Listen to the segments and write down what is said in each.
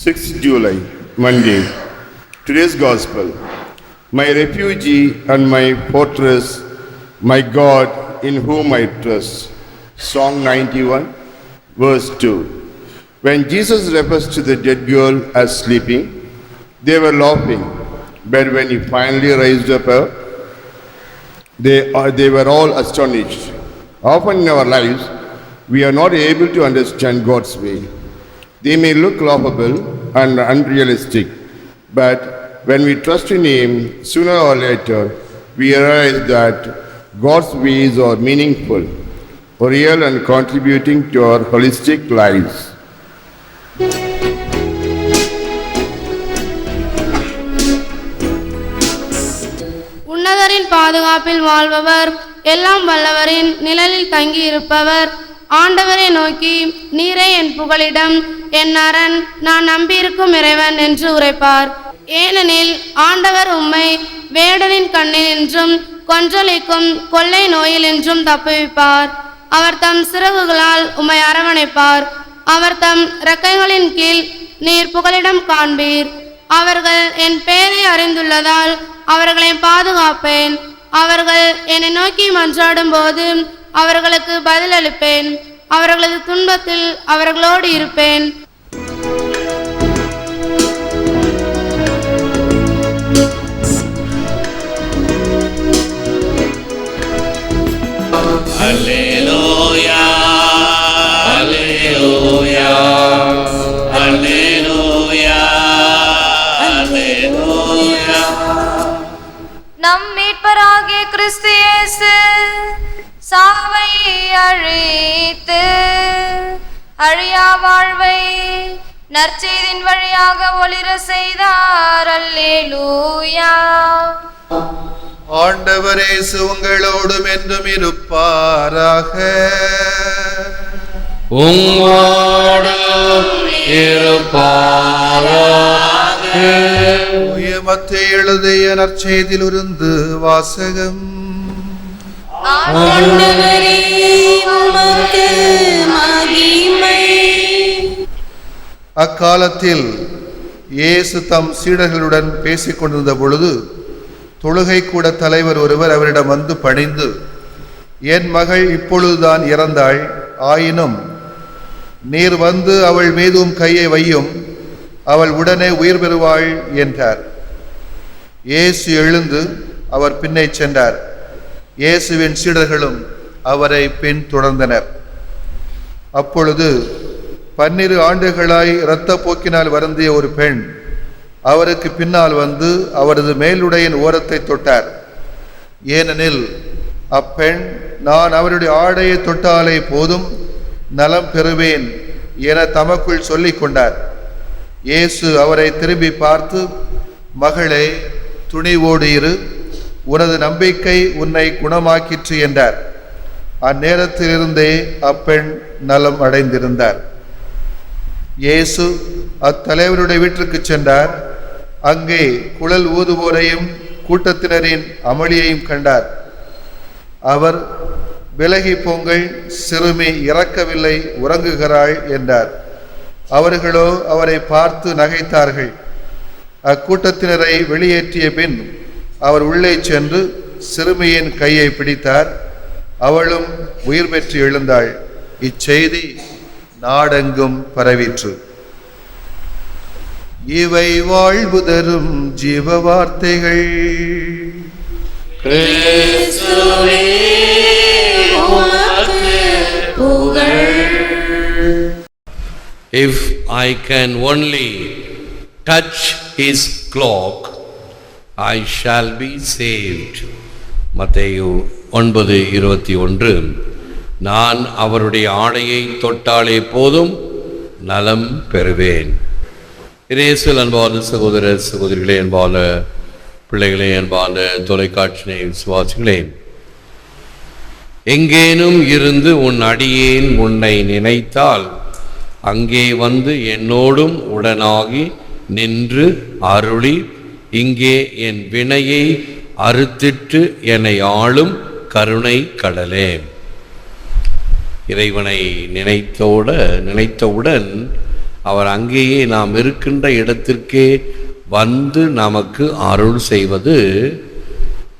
6th July, Monday. Today's Gospel. My refugee and my fortress, my God in whom I trust. Song 91, verse 2. When Jesus refers to the dead girl as sleeping, they were laughing. But when he finally raised up her, they were all astonished. Often in our lives, we are not able to understand God's way. They may look laughable and unrealistic, but when we trust in Him, sooner or later, we realize that God's ways are meaningful, real and contributing to our holistic lives. உன்னதரின் பாதுகாப்பில் வாழ்பவர், எல்லாம் வல்லவரின் நிழலில் தங்கியிருப்பவர், ஆண்டவரை நோக்கி நீரே என் புகலிடம், என் அரண், நான் நம்பியிருக்கும் இறைவன் என்று உரைப்பார். ஏனெனில் ஆண்டவர் உம்மை வேடனின் கண்ணினின்றும் கொன்றளிக்கும் கொள்ளை நோயில் என்றும் தப்புவிப்பார். அவர் தம் சிறகுகளால் உம்மை அரவணைப்பார். அவர் தம் இறக்கைகளின் கீழ் நீர் புகலிடம் காண்பீர். அவர்கள் என் பெயரை அறிந்துள்ளதால் அவர்களை பாதுகாப்பேன். அவர்கள் என்னை நோக்கி மன்றாடும் போது அவர்களுக்கு பதிலளிப்பேன். அவர்களது துன்பத்தில் அவர்களோடு இருப்பேன். Alleluia, Alleluia, Alleluia, Alleluia. நம் மீட்பராகிய கிறிஸ்து இயேசு சாவை அழித்து அழியா வாழ்வை நற்செய்தியின் வழியாக ஒளிர செய்தார். அல்லேலூயா. ஆண்டவர் இயேசு உங்களோடும் என்றும் இருப்பாராக. உம்மோடும் இருப்பாராக. மத்தேயு எழுதிய நற்செய்தியிலிருந்து வாசகம். ஆண்டவரே உமக்கு மகிமை. அக்காலத்தில் இயேசு தம் சீடர்களுடன் பேசிக் கொண்டிருந்த பொழுது தொழுகை கூட தலைவர் ஒருவர் அவரிடம் வந்து பணிந்து, என் மகள் இப்பொழுதுதான் இறந்தாள், ஆயினும் நீர் வந்து அவள் மீதும் கையை வையும், அவள் உடனே உயிர் பெறுவாள் என்றார். இயேசு எழுந்து அவர் பின்னே சென்றார். இயேசுவின் சீடர்களும் அவரை பின் தொடர்ந்தனர். அப்பொழுது 12 ஆண்டுகளாய் இரத்தப்போக்கினால் வருந்திய ஒரு பெண் அவருக்கு பின்னால் வந்து அவரது மேலுடையின் ஓரத்தை தொட்டார். ஏனெனில் அப்பெண், நான் அவருடைய ஆடையை தொட்டாலே போதும், நலம் பெறுவேன் என தமக்குள் சொல்லிக் கொண்டார். இயேசு அவரை திரும்பி பார்த்து, மகளே, துணிவோடு இரு, உனது நம்பிக்கை உன்னை குணமாக்கிற்று என்றார். அந்நேரத்திலிருந்தே அப்பெண் நலம் அடைந்திருந்தார். இயேசு அத்தலைவருடைய வீட்டிற்கு சென்றார். அங்கே குழல் ஊதுவோரையும் கூட்டத்தினரின் அமளியையும் கண்டார். அவர், விலகி போங்கள், சிறுமி இறக்கவில்லை, உறங்குகிறாள் என்றார். அவர்களோ அவரை பார்த்து நகைத்தார்கள். அக்கூட்டத்தினரை வெளியேற்றிய பின் அவர் உள்ளே சென்று சிறுமியின் கையை பிடித்தார். அவளும் உயிர் பெற்று எழுந்தாள். இச்செய்தி நாடெங்கும் பரவிற்று. இவை வாழ்வு தரும் ஜீவ வார்த்தைகள். கிறிஸ்துவே உமக்கு புகழ். If I can only touch his cloak, I shall be saved. மத்தேயு 9:21. நான் அவருடைய ஆடையை தொட்டாலே போதும், நலம் பெறுவேன். இயேசுவில் அன்பான சகோதர சகோதரிகளே, அன்பான பிள்ளைகளே, அன்பான தொலைக்காட்சி விசுவாசிகளே, எங்கேனும் இருந்து உன் அடியேன் உன்னை நினைத்தால் அங்கே வந்து என்னோடும் உடனாகி நின்று அருளி இங்கே என் வினையை அறுத்திட்டு என்னை ஆளும் கருணை கடலே. இறைவனை நினைத்தவுடன் அவர் அங்கேயே நாம் இருக்கின்ற இடத்திற்கே வந்து நமக்கு அருள் செய்வது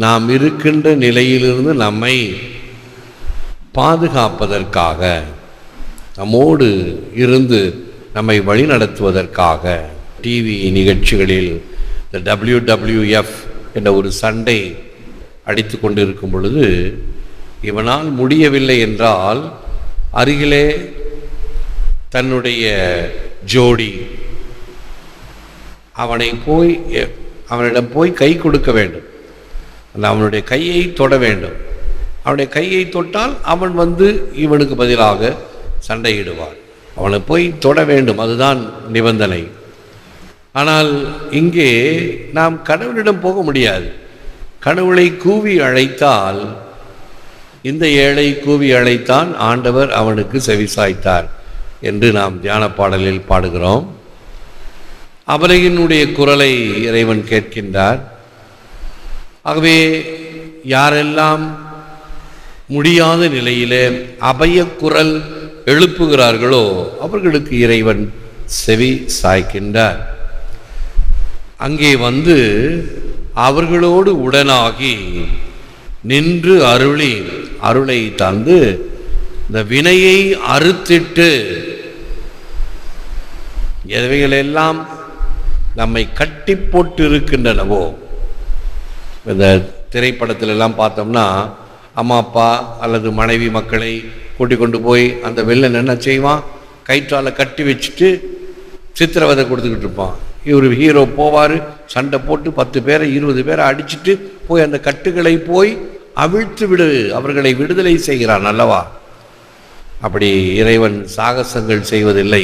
நாம் இருக்கின்ற நிலையிலிருந்து நம்மை பாதுகாப்பதற்காக, நம்மோடு இருந்து நம்மை வழிநடத்துவதற்காக. டிவி நிகழ்ச்சிகளில் இந்த WWF என்ற ஒரு சண்டை அடித்து கொண்டிருக்கும் பொழுது, இவனால் முடியவில்லை என்றால் அருகிலே தன்னுடைய ஜோடி அவனிடம் போய் கை கொடுக்க வேண்டும், அவனுடைய கையை தொட வேண்டும். அவனுடைய கையை தொட்டால் அவன் வந்து இவனுக்கு பதிலாக சண்டையிடுவான். அவனை போய் தொட வேண்டும், அதுதான் நிபந்தனை. ஆனால் இங்கே நாம் கடவுளிடம் போக முடியாது. கடவுளை கூவி அழைத்தால், இந்த ஏழை கூவி அழைத்தான், ஆண்டவர் அவனுக்கு செவிசாய்த்தார் என்று நாம் தியான பாடலில் பாடுகிறோம். அபலையினுடைய குரலை இறைவன் கேட்கின்றார். ஆகவே யாரெல்லாம் முடியாத நிலையிலே அபய குரல் எழுப்புகிறார்களோ அவர்களுக்கு இறைவன் செவி சாய்க்கின்றார். அங்கே வந்து அவர்களோடு உடனாகி நின்று அருளை தந்து இந்த வினையை அறுத்திட்டு, எவைகளெல்லாம் நம்மை கட்டி போட்டு இருக்கின்றனவோ, இந்த திரைப்படத்தில் எல்லாம் பார்த்தோம்னா அம்மா அப்பா அல்லது மனைவி மக்களை கூட்டிக் கொண்டு போய் அந்த வில்லன் என்ன செய்வான், கயிற்றால் கட்டி வச்சுட்டு சித்திரவதை கொடுத்துக்கிட்டு இருப்பான். இவர் ஹீரோ போவார், சண்டை போட்டு 10 பேரை 20 பேரை அடிச்சுட்டு போய் அந்த கட்டுகளை போய் அவிழ்த்து விடு, அவர்களை விடுதலை செய்கிறான் அல்லவா. அப்படி இறைவன் சாகசங்கள் செய்வதில்லை.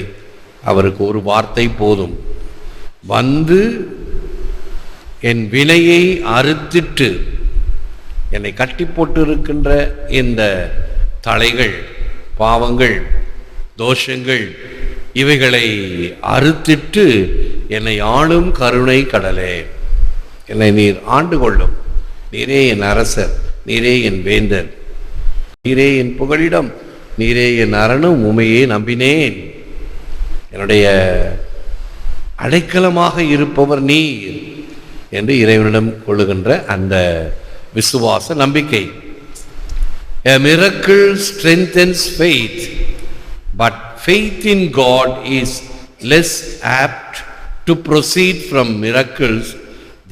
அவருக்கு ஒரு வார்த்தை போதும், வந்து என் வினையை அறுத்திட்டு, என்னை கட்டி போட்டு இருக்கின்ற இந்த தலைகள், பாவங்கள், தோஷங்கள், இவைகளை அறுத்திட்டு என்னை ஆளும் கருணை கடலே, என்னை நீர் ஆண்டு கொள்ளும், நீரே என் அரசர், நீரே என் வேந்தர், நீரே என் புகலிடம், நீரே என் அரணும், உமையே நம்பினேன், என்னுடைய அடைக்கலமாக இருப்பவர் நீர் என்று இறைவனிடம் கொள்ளுகின்ற அந்த விசுவாச நம்பிக்கை. A miracle strengthens faith, but faith in God is less apt to proceed from miracles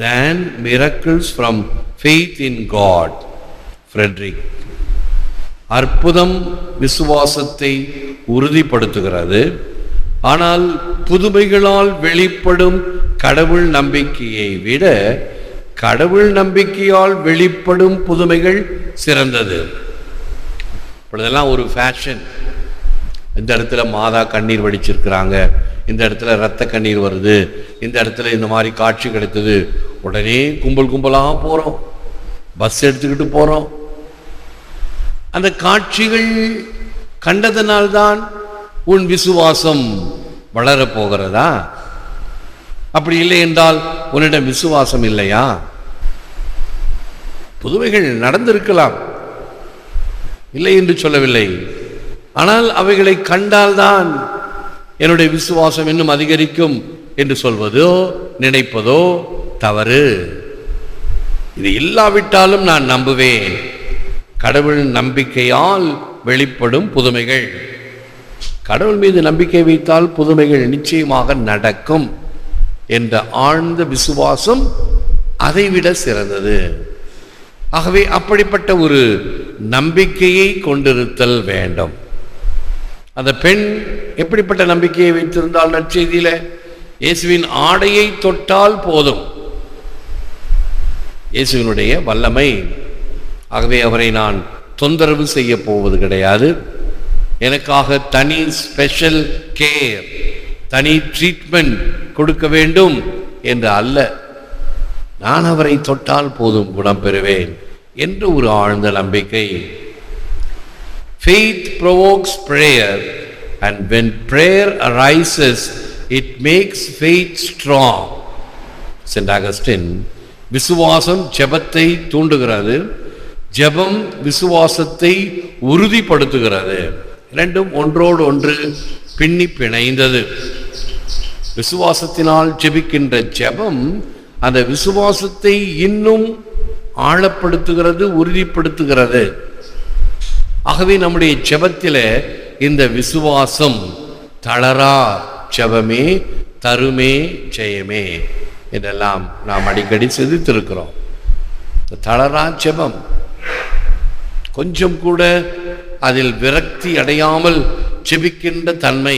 than miracles from faith in God. Frederick. அற்புதம் விசுவாசத்தை உறுதிப்படுத்துகிறது. ஆனால் புதுமைகளால் வெளிப்படும் கடவுள் நம்பிக்கையை விட கடவுள் நம்பிக்கையால் வெளிப்படும் புதுமைகள் சிறந்தது. இப்பொழுதெல்லாம் ஒரு ஃபேஷன். இந்த இடத்துல மாதா கண்ணீர் வடிச்சிருக்கிறாங்க, இந்த இடத்துல இரத்த கண்ணீர் வருது, இந்த இடத்துல இந்த மாதிரி காட்சி கிடைத்தது, உடனே கும்பலாக போகிறோம், பஸ் எடுத்துக்கிட்டு போகிறோம். அந்த காட்சிகள் கண்டதனால்தான் உன் விசுவாசம் வளரப்போகிறதா? அப்படி இல்லை என்றால் உன்னிடம் விசுவாசம் இல்லையா? புதுமைகள் நடந்திருக்கலாம், இல்லை என்று சொல்லவில்லை. ஆனால் அவைகளை கண்டால்தான் என்னுடைய விசுவாசம் இன்னும் அதிகரிக்கும் என்று சொல்வதோ நினைப்பதோ தவறு. இது இல்லாவிட்டாலும் நான் நம்புவேன். கடவுள் நம்பிக்கையால் வெளிப்படும் புதுமைகள். கடவுள் மீது நம்பிக்கை வைத்தால் புதுமைகள் நிச்சயமாக நடக்கும் என்ற ஆழ்ந்த விசுவாசம் அதைவிட சிறந்தது. ஆகவே அப்படிப்பட்ட ஒரு நம்பிக்கையை கொண்டிருத்தல் வேண்டும். அந்த பெண் எப்படிப்பட்ட நம்பிக்கையை வைத்திருந்தால், நற்செய்தியில இயேசுவின் ஆடையை தொட்டால் போதும், இயேசுவினுடைய வல்லமை. ஆகவே அவரை நான் தொந்தரவு செய்ய போவது கிடையாது, எனக்காக தனி ஸ்பெஷல் கேர், தனி ட்ரீட்மெண்ட் கொடுக்க வேண்டும் என்று அல்ல, நான் அவரை தொட்டால் போதும் குணம் பெறுவேன் என்று ஒரு ஆழ்ந்த நம்பிக்கை. Faith provokes prayer, and when prayer arises, it makes faith strong. Saint Augustine, விசுவாசம் ஜெபத்தை தூண்டுகிறது, ஜெபம் விசுவாசத்தை உறுதிப்படுத்துகிறது. இரண்டும் ஒன்றோடு ஒன்று பின்னி பிணைந்தது. விசுவாசத்தினால் ஜெபிக்கின்ற ஜெபம் அந்த விசுவாசத்தை இன்னும் ஆழப்படுத்துகிறது, உறுதிப்படுத்துகிறது. ஆகவே நம்முடைய ஜெபத்திலே இந்த விசுவாசம் தளரா ஜெபமே தருமே ஜெயமே இதெல்லாம் நாம் அடிக்கடி சிந்தித்திருக்கிறோம். தளரா ஜெபம், கொஞ்சம் கூட அதில் விரக்தி அடையாமல் ஜெபிக்கின்ற தன்மை.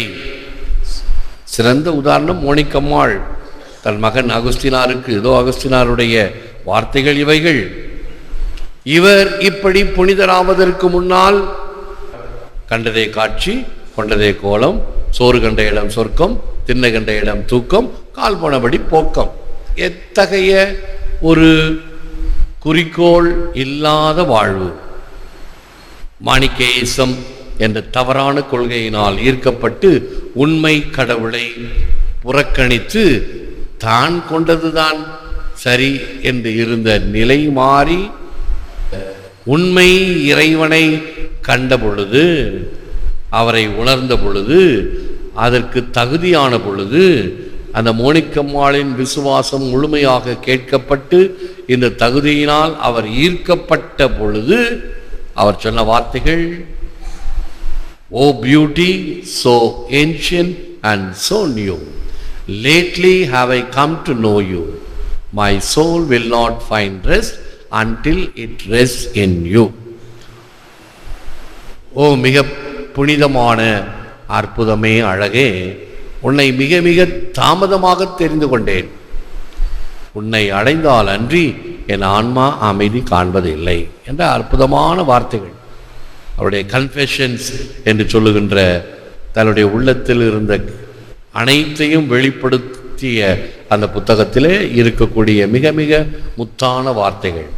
சிறந்த உதாரணம் மோனிக்கம்மாள் தன் மகன் அகுஸ்தினாருக்கு. இதோ அகுஸ்தினாருடைய வார்த்தைகள் இவைகள். இவர் இப்படி புனிதராவதற்கு முன்னால் கண்டதே காட்சி, கொண்டதே கோலம், சோறு கண்ட இடம் சொர்க்கம், திண்ணை கண்ட இடம் தூக்கம், கால் போனபடி போக்கம். எத்தகைய ஒரு குறிக்கோள் இல்லாத வாழ்வு! மாணிக்கேசம் என்ற தவறான கொள்கையினால் ஈர்க்கப்பட்டு உண்மை கடவுளை புறக்கணித்து தான் கொண்டதுதான் சரி என்று இருந்த நிலை மாறி உண்மை இறைவனை கண்ட பொழுது, அவரை உணர்ந்த பொழுது, அதற்கு தகுதியான பொழுது, அந்த மோனிக்கம்மாளின் விசுவாசம் முழுமையாக கேட்கப்பட்டு இந்த தகுதியினால் அவர் ஈர்க்கப்பட்ட பொழுது அவர் சொன்ன வார்த்தைகள், "O beauty so ancient and so new, lately have I come to know you. My soul will not find rest until it rests in you." ஓ மிக புனிதமான அற்புதமே அழகே, உன்னை மிக மிக தாமதமாக தெரிந்து கொண்டேன். உன்னை அடைந்தால் அன்றி என் ஆன்மா அமைதி காண்பதில்லை என்ற அற்புதமான வார்த்தைகள். அவருடைய கன்ஃபெஷன்ஸ் என்று சொல்லுகின்ற தன்னுடைய உள்ளத்தில் இருந்த அனைத்தையும் வெளிப்படுத்திய அந்த புத்தகத்திலே இருக்கக்கூடிய மிக மிக முத்தான வார்த்தைகள்.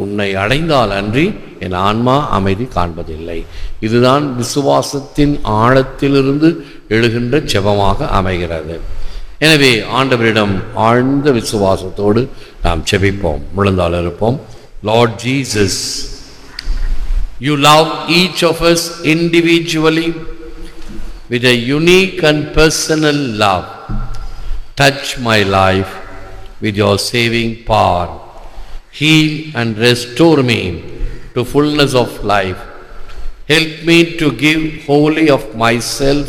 உன்னை அடைந்தால் அன்றி என் ஆன்மா அமைதி காண்பதில்லை. இதுதான் விசுவாசத்தின் ஆழத்திலிருந்து எழுகின்ற ஜெபமாக அமைகிறது. எனவே ஆண்டவரிடம் ஆழ்ந்த விசுவாசத்தோடு நாம் ஜெபிப்போம், முழந்தால் இருப்போம். Lord Jesus, you love each of us individually with a unique and personal love. Touch my life with your saving power. Heal and restore me to fullness of life. Help me to give wholly of myself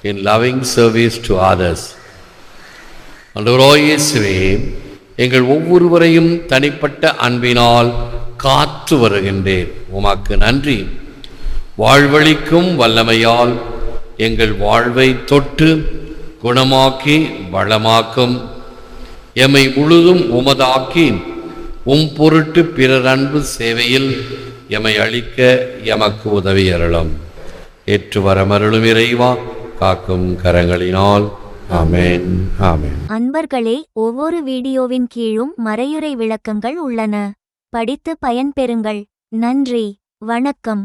in loving service to others. ஆண்டவராகிய இயேசுவே, எங்கள் ஒவ்வொருவரையும் தனிப்பட்ட அன்பினால் காத்து வருகின்றேன். உமக்கு நன்றி. வாழ்வளிக்கும் வல்லமையால் எங்கள் வாழ்வை தொட்டு குணமாக்கி வளமாக்கும், எம்மை முழுதும் உமதாக்கி பொருட்டு பிறர் அன்பு சேவையில் எம்மை அளிக்க எமக்கு உதவி அருளும். ஏற்று வரமருளும் இறைவா, காக்கும் கரங்களினால். ஆமென், ஆமென். அன்பர்களே, ஒவ்வொரு வீடியோவின் கீழும் மறையுரை விளக்கங்கள் உள்ளன. படித்து பயன்பெறுங்கள். நன்றி, வணக்கம்.